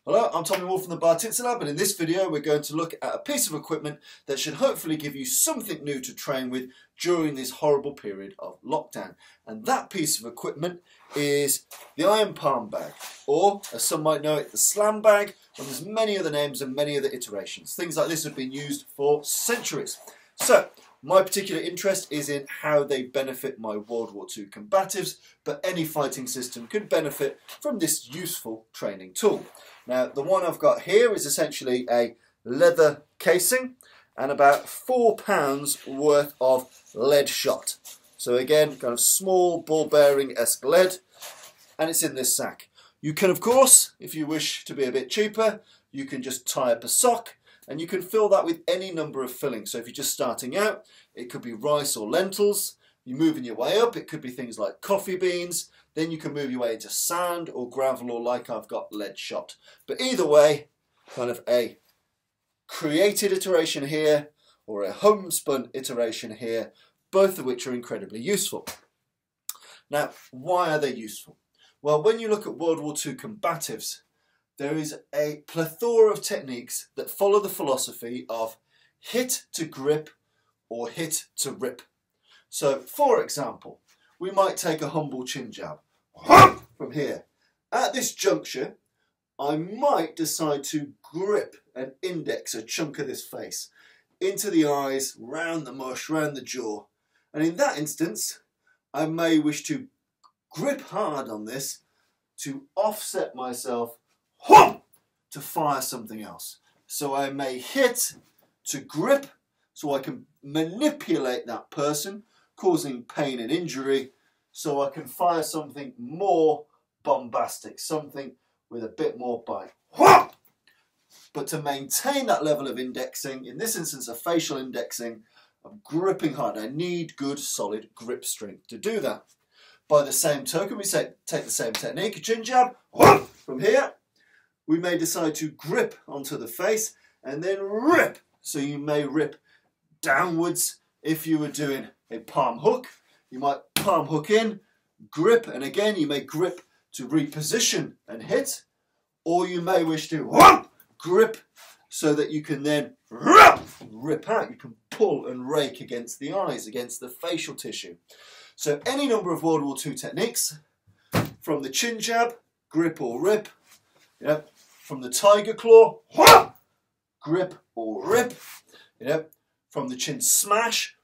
Hello, I'm Tommy Moore from the Bartitsu Lab, and in this video we're going to look at a piece of equipment that should hopefully give you something new to train with during this horrible period of lockdown. And that piece of equipment is the iron palm bag, or as some might know it, the slam bag, and there's many other names and many other iterations. Things like this have been used for centuries. So, my particular interest is in how they benefit my World War II combatives, but any fighting system could benefit from this useful training tool. Now, the one I've got here is essentially a leather casing and about £4 worth of lead shot. So again, kind of small ball bearing-esque lead, and it's in this sack. You can, of course, if you wish to be a bit cheaper, you can just tie up a sock, and you can fill that with any number of fillings. So if you're just starting out, it could be rice or lentils. You're moving your way up, it could be things like coffee beans. Then you can move your way into sand or gravel, or like I've got lead shot. But either way, kind of a created iteration here or a homespun iteration here, both of which are incredibly useful. Now, why are they useful? Well, when you look at World War II combatives, there is a plethora of techniques that follow the philosophy of hit to grip or hit to rip. So, for example, we might take a humble chin jab from here. At this juncture, I might decide to grip and index a chunk of this face into the eyes, round the mush, round the jaw. And in that instance, I may wish to grip hard on this to offset myself to fire something else. So I may hit to grip so I can manipulate that person, causing pain and injury, so I can fire something more bombastic, something with a bit more bite. But to maintain that level of indexing, in this instance a facial indexing, I'm gripping hard. I need good solid grip strength to do that. By the same token, we take the same technique, a chin jab, from here. We may decide to grip onto the face and then rip. So you may rip downwards if you were doing a palm hook. You might palm hook in, grip, and again you may grip to reposition and hit. Or you may wish to grip so that you can then rip out. You can pull and rake against the eyes, against the facial tissue. So any number of World War II techniques, from the chin jab, grip or rip, from the tiger claw, grip or rip, from the chin smash,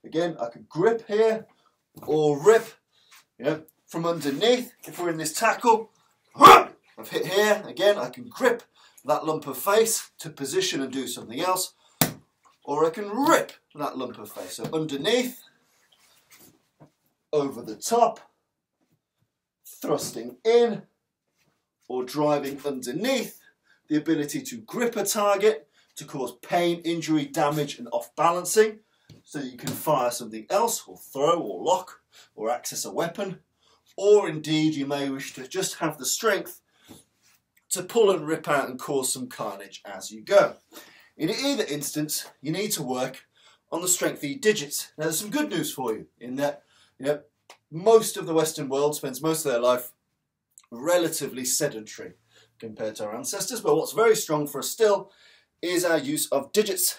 again I could grip here or rip, from underneath, if we're in this tackle, I've hit here, again I can grip that lump of face to position and do something else, or I can rip that lump of face. So underneath, over the top, thrusting in, or driving underneath, the ability to grip a target to cause pain, injury, damage and off-balancing, so that you can fire something else, or throw, or lock, or access a weapon, or indeed you may wish to just have the strength to pull and rip out and cause some carnage as you go. In either instance, you need to work on the strength of your digits. Now there's some good news for you, in that most of the Western world spends most of their life relatively sedentary compared to our ancestors, but what's very strong for us still is our use of digits.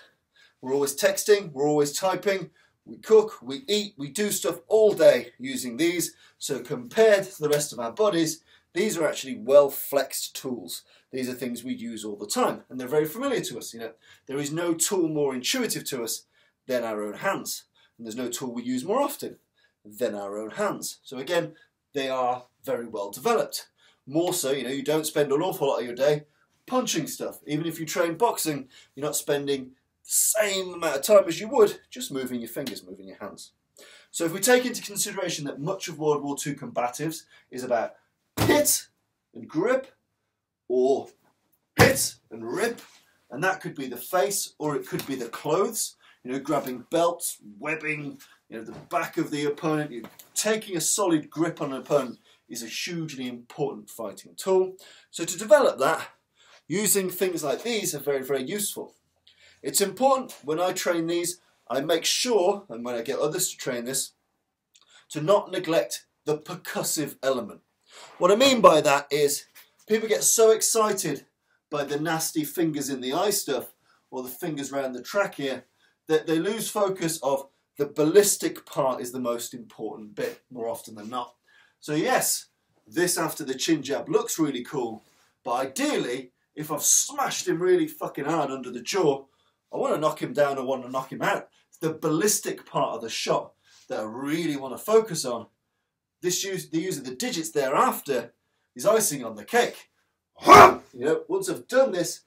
We're always texting, we're always typing, we cook, we eat, we do stuff all day using these, so compared to the rest of our bodies, these are actually well-flexed tools. These are things we use all the time, and they're very familiar to us. There is no tool more intuitive to us than our own hands, and there's no tool we use more often than our own hands. So again, they are very well developed. More so, you don't spend an awful lot of your day punching stuff. Even if you train boxing, you're not spending the same amount of time as you would just moving your fingers, moving your hands. So if we take into consideration that much of World War II combatives is about hit and grip, or hit and rip, and that could be the face or it could be the clothes, grabbing belts, webbing, the back of the opponent. Taking a solid grip on an opponent is a hugely important fighting tool. So to develop that, using things like these are very, very useful. It's important when I train these, I make sure, and when I get others to train this, to not neglect the percussive element. What I mean by that is People get so excited by the nasty fingers in the eye stuff, or the fingers around the trachea, that they lose focus of the ballistic part is the most important bit, more often than not. So yes, this after the chin jab looks really cool, but ideally, if I've smashed him really fucking hard under the jaw, I want to knock him down, I want to knock him out. It's the ballistic part of the shot that I really want to focus on. The use of the digits thereafter is icing on the cake. You know, once I've done this,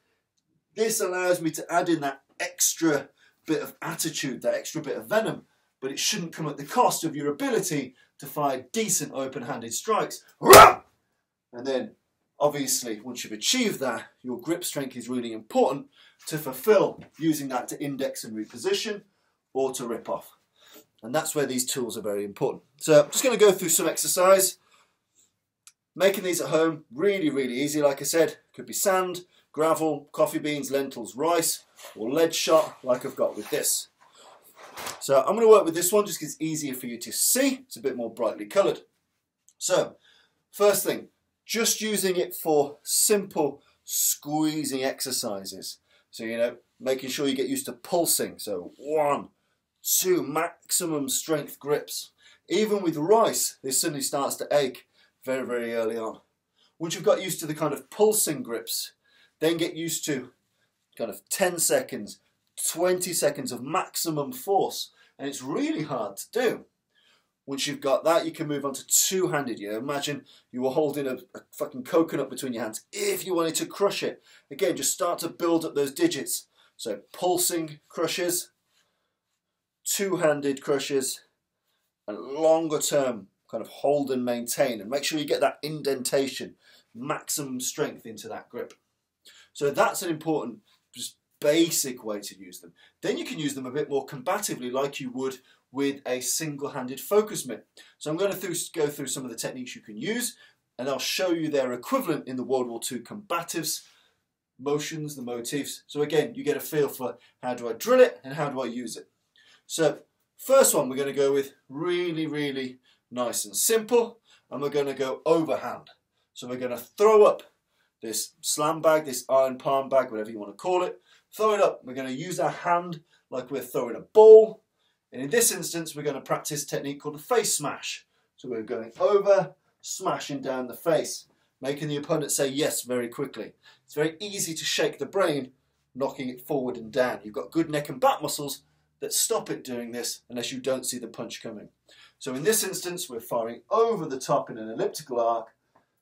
this allows me to add in that extra bit of attitude, that extra bit of venom, but it shouldn't come at the cost of your ability to fire decent open-handed strikes. And then, obviously, once you've achieved that, your grip strength is really important to fulfill, using that to index and reposition or to rip off. And that's where these tools are very important. So I'm just going to go through some exercise. Making these at home, really, really easy. Like I said, could be sand, gravel, coffee beans, lentils, rice, or lead shot like I've got with this. So I'm going to work with this one just because it's easier for you to see. It's a bit more brightly coloured. So, first thing, just using it for simple squeezing exercises. So, you know, making sure you get used to pulsing. So 1, 2, maximum strength grips. Even with rice, this suddenly starts to ache very, very early on. Once you've got used to the kind of pulsing grips, then get used to kind of 10 seconds, 20 seconds of maximum force. And it's really hard to do. Once you've got that, you can move on to two-handed. You know, imagine you were holding a fucking coconut between your hands. If you wanted to crush it, again, just start to build up those digits. So pulsing crushes, two-handed crushes, and longer term kind of hold and maintain. And make sure you get that indentation, maximum strength into that grip. So that's an important, just basic way to use them. Then you can use them a bit more combatively, like you would with a single-handed focus mitt. So I'm going to go through some of the techniques you can use, and I'll show you their equivalent in the WW2 Combatives motions, the motifs. So again, you get a feel for how do I drill it and how do I use it. So first one we're going to go with really, really nice and simple, and we're going to go overhand. So we're going to throw up this slam bag, this iron palm bag, whatever you want to call it. Throw it up. We're going to use our hand like we're throwing a ball. And in this instance, we're going to practice a technique called a face smash. So we're going over, smashing down the face, making the opponent say yes very quickly. It's very easy to shake the brain, knocking it forward and down. You've got good neck and back muscles that stop it doing this unless you don't see the punch coming. So in this instance, we're firing over the top in an elliptical arc,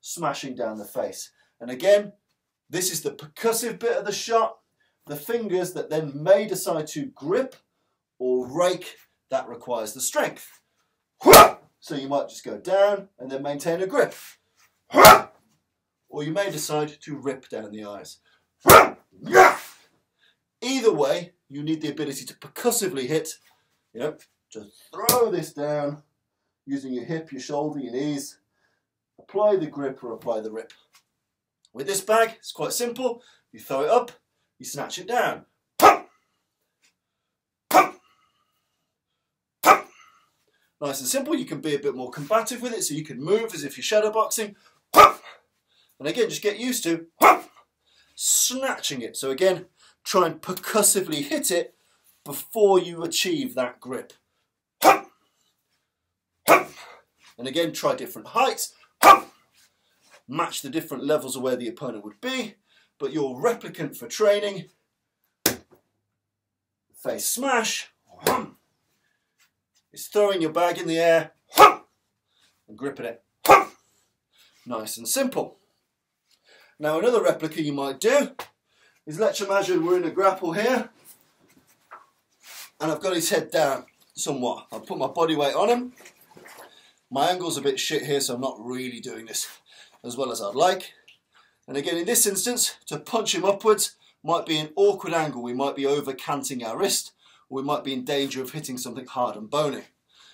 smashing down the face. And again, this is the percussive bit of the shot. The fingers that then may decide to grip or rake, that requires the strength. So you might just go down and then maintain a grip. Or you may decide to rip down the eyes. Either way, you need the ability to percussively hit, you know, just throw this down using your hip, your shoulder, your knees. Apply the grip or apply the rip. With this bag, it's quite simple. You throw it up, you snatch it down. Nice and simple. You can be a bit more combative with it, so you can move as if you're shadow boxing. And again, just get used to snatching it. So again, try and percussively hit it before you achieve that grip. And again, try different heights. Match the different levels of where the opponent would be, but your replicant for training, face smash, is throwing your bag in the air and gripping it. Nice and simple. Now another replica you might do is, let's imagine we're in a grapple here and I've got his head down somewhat. I'll put my body weight on him. My angle's a bit shit here, so I'm not really doing this as well as I'd like. And again, in this instance, to punch him upwards might be an awkward angle. We might be over canting our wrist, or we might be in danger of hitting something hard and bony.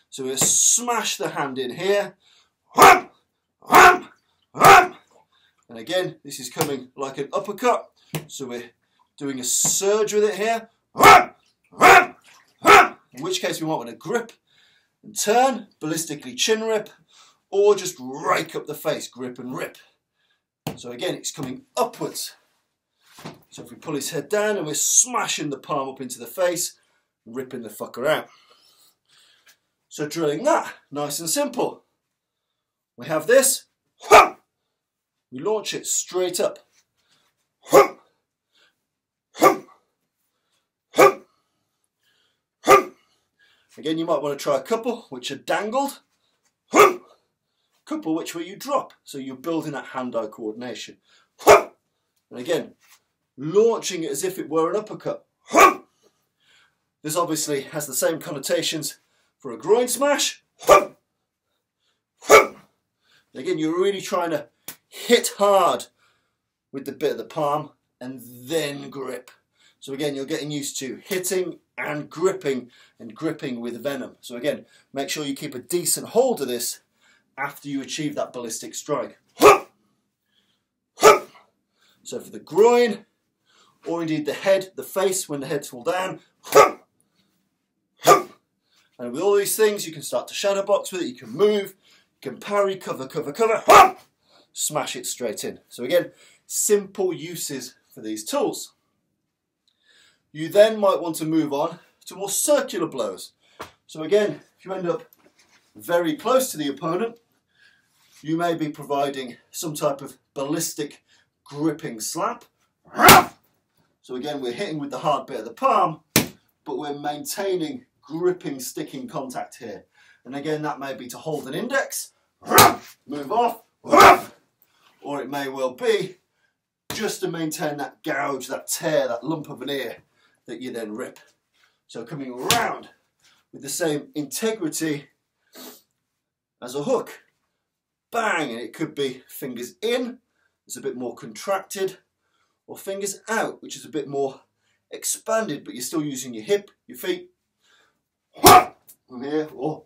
So we'll smash the hand in here. And again, this is coming like an uppercut. So we're doing a surge with it here. In which case we might want to grip and turn, ballistically chin rip, or just rake up the face, grip and rip. So again, it's coming upwards. So if we pull his head down and we're smashing the palm up into the face, ripping the fucker out. So drilling that, nice and simple. We have this. We launch it straight up. Again, you might want to try a couple which are dangled. Couple which where you drop. So you're building that hand-eye coordination. And again, launching it as if it were an uppercut. This obviously has the same connotations for a groin smash. Again, you're really trying to hit hard with the bit of the palm and then grip. So again, you're getting used to hitting and gripping with venom. So again, make sure you keep a decent hold of this after you achieve that ballistic strike. So for the groin, or indeed the head, the face when the heads fall down. And with all these things, you can start to shadow box with it, you can move, you can parry, cover, smash it straight in. So again, simple uses for these tools. You then might want to move on to more circular blows. So again, if you end up very close to the opponent, you may be providing some type of ballistic gripping slap. So again, we're hitting with the hard bit of the palm, but we're maintaining gripping, sticking contact here. And again, that may be to hold an index, move off, or it may well be just to maintain that gouge, that tear, that lump of an ear that you then rip. So coming around with the same integrity as a hook. Bang! And it could be fingers in, it's a bit more contracted, or fingers out, which is a bit more expanded, but you're still using your hip, your feet. From here, or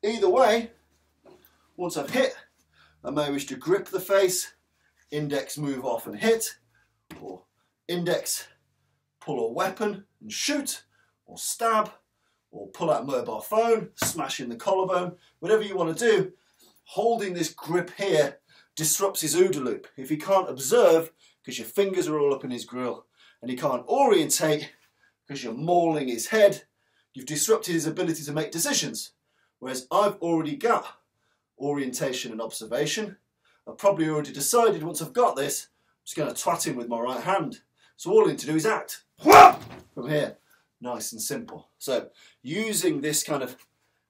either way, once I've hit, I may wish to grip the face, index move off and hit, or index pull a weapon and shoot, or stab, or pull out a mobile phone, smash in the collarbone, whatever you want to do. Holding this grip here disrupts his OODA loop. If he can't observe, because your fingers are all up in his grill, and he can't orientate, because you're mauling his head, you've disrupted his ability to make decisions. Whereas I've already got orientation and observation. I've probably already decided once I've got this, I'm just going to twat him with my right hand. So all I need to do is act. From here. Nice and simple. So using this kind of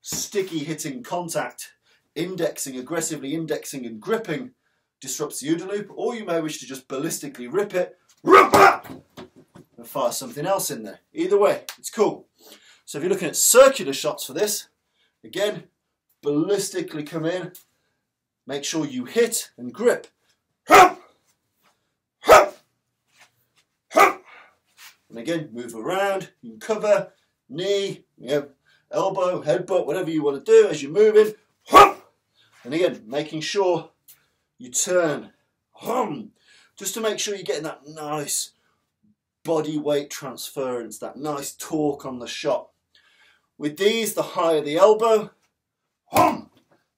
sticky hitting contact, indexing, aggressively indexing and gripping disrupts the OODA loop, or you may wish to just ballistically rip it and fire something else in there. Either way, it's cool. So if you're looking at circular shots for this, again, ballistically come in, make sure you hit and grip. And again, move around, you can cover, knee, elbow, headbutt, whatever you want to do as you're moving. And again, making sure you turn, just to make sure you're getting that nice body weight transference, that nice torque on the shot. With these, the higher the elbow, the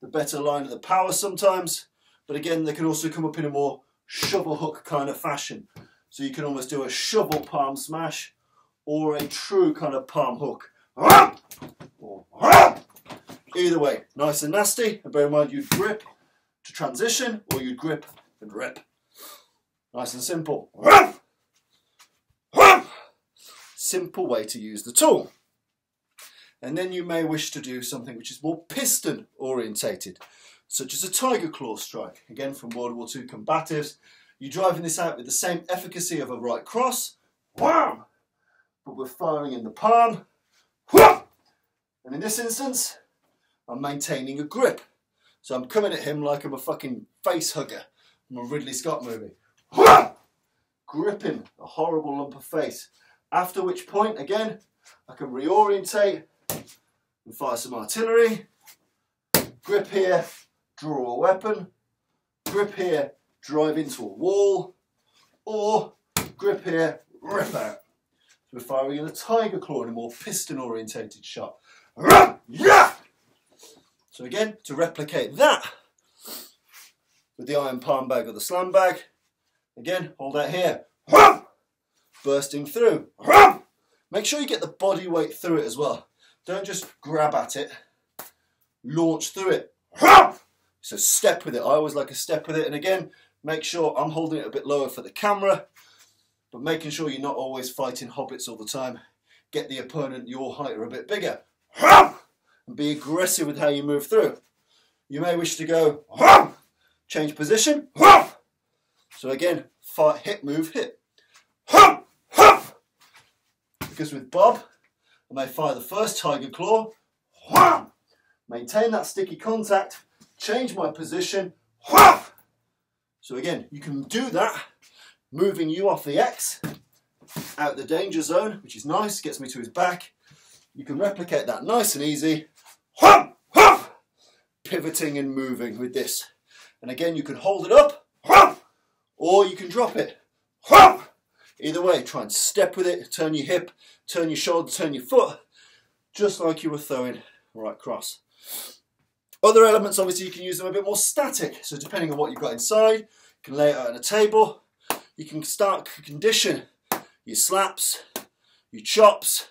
better line of the power sometimes. But again, they can also come up in a more shovel hook kind of fashion. So you can almost do a shovel palm smash or a true kind of palm hook. Either way, nice and nasty. And bear in mind, you'd grip to transition or you'd grip and rip. Nice and simple. Simple way to use the tool. And then you may wish to do something which is more piston orientated, such as a tiger claw strike. Again, from WW2 Combatives. You're driving this out with the same efficacy of a right cross, but we're firing in the palm. And in this instance, I'm maintaining a grip. So I'm coming at him like I'm a fucking face hugger from a Ridley Scott movie. Gripping a horrible lump of face. After which point, again, I can reorientate and fire some artillery. Grip here, draw a weapon. Grip here, drive into a wall, or grip here, rip out. So we're firing in a tiger claw in a more piston orientated shot. So again, to replicate that, with the iron palm bag or the slam bag. Again, hold out here. Bursting through. Make sure you get the body weight through it as well. Don't just grab at it. Launch through it. So step with it. I always like a step with it. And again, make sure I'm holding it a bit lower for the camera, but making sure you're not always fighting hobbits all the time. Get the opponent your height or a bit bigger. And be aggressive with how you move through. You may wish to go, change position. So again, fight, hit, move, hit. Because with Bob, I may fire the first tiger claw, maintain that sticky contact, change my position. So again, you can do that, moving you off the X, out the danger zone, which is nice, gets me to his back. You can replicate that nice and easy, pivoting and moving with this. And again, you can hold it up, or you can drop it. Either way, try and step with it, turn your hip, turn your shoulder, turn your foot, just like you were throwing right cross. Other elements, obviously, you can use them a bit more static. So depending on what you've got inside, you can lay it out on a table. You can start to condition your slaps, your chops,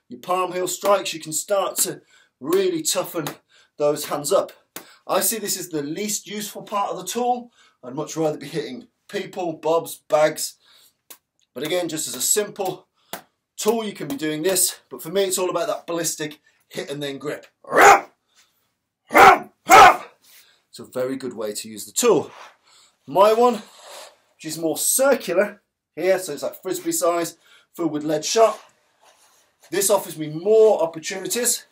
your palm heel strikes. You can start to really toughen those hands up. I see this as the least useful part of the tool. I'd much rather be hitting people, bobs, bags. But again, just as a simple tool, you can be doing this. But for me, it's all about that ballistic hit and then grip. It's a very good way to use the tool. My one, which is more circular here, so it's like frisbee size, filled with lead shot. This offers me more opportunities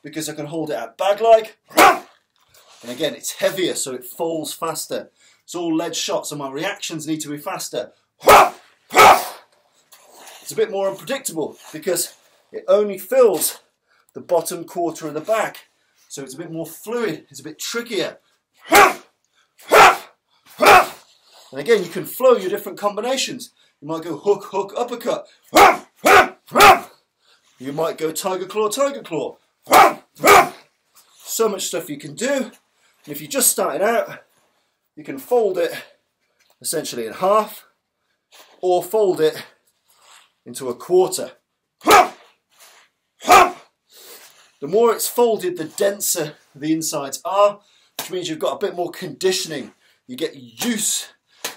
because I can hold it out bag-like. And again, it's heavier, so it falls faster. It's all lead shot, so my reactions need to be faster. It's a bit more unpredictable because it only fills the bottom quarter of the bag. So it's a bit more fluid, it's a bit trickier. And again, you can flow your different combinations. You might go hook, hook, uppercut. You might go tiger claw, tiger claw. So much stuff you can do. And if you're just starting out, you can fold it essentially in half or fold it into a quarter. The more it's folded, the denser the insides are, which means you've got a bit more conditioning. You get used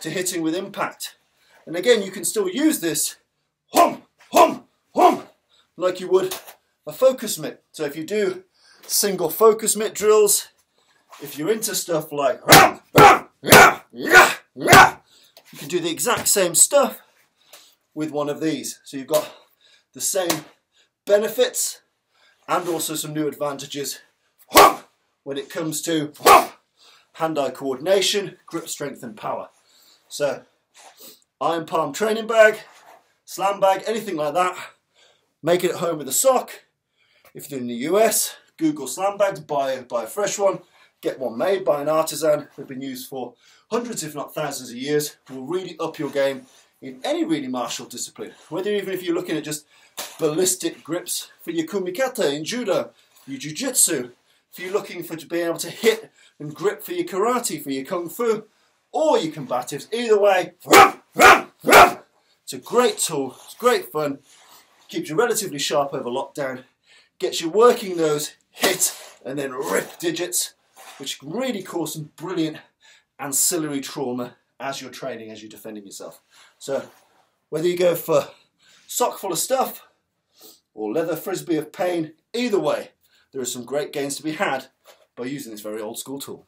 to hitting with impact. And again, you can still use this like you would a focus mitt. So if you do single focus mitt drills, if you're into stuff like you can do the exact same stuff with one of these. So you've got the same benefits and also some new advantages when it comes to hand-eye coordination, grip strength and power. So iron palm training bag, slam bag, anything like that. Make it at home with a sock. If you're in the US, Google slam bags, buy a fresh one, get one made by an artisan. They've been used for hundreds if not thousands of years. Will really up your game in any really martial discipline. Whether even if you're looking at just ballistic grips for your kumikata in judo, your jiu-jitsu, if you're looking for to be able to hit and grip for your karate, for your kung fu, or your combatives, either way, it's a great tool, it's great fun, keeps you relatively sharp over lockdown, gets you working those hit and then rip digits, which can really cause some brilliant ancillary trauma as you're training, as you're defending yourself. So whether you go for sock full of stuff or leather frisbee of pain, either way, there are some great gains to be had by using this very old school tool.